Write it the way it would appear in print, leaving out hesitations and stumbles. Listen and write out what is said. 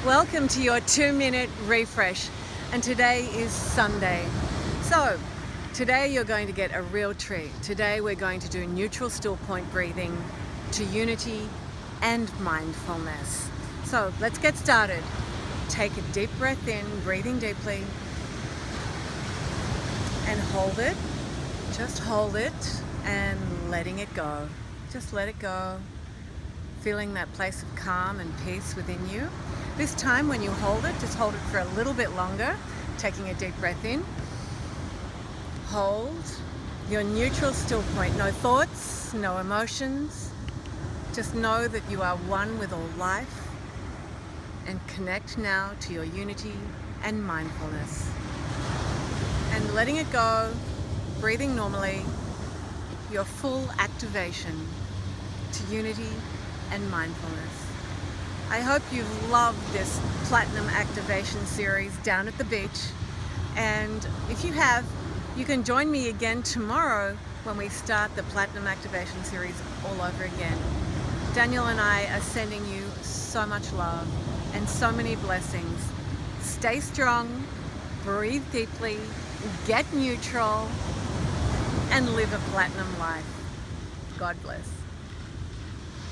Welcome to your 2-minute refresh, and today is Sunday. So today you're going to get a real treat. Today we're going to do neutral still point breathing to unity and mindfulness. So let's get started. Take a deep breath in, breathing deeply, and hold it. Just hold it and letting it go. Just let it go. Feeling that place of calm and peace within you. This time when you hold it, just hold it for a little bit longer, taking a deep breath in. Hold your neutral still point. No thoughts, no emotions. Just know that you are one with all life, and connect now to your unity and mindfulness. And letting it go, breathing normally, your full activation to unity and mindfulness. I hope you've loved this Platinum Activation series down at the beach, and if you have, you can join me again tomorrow when we start the Platinum Activation series all over again. Daniel and I are sending you so much love and so many blessings. Stay strong, breathe deeply, get neutral, and live a platinum life. God bless.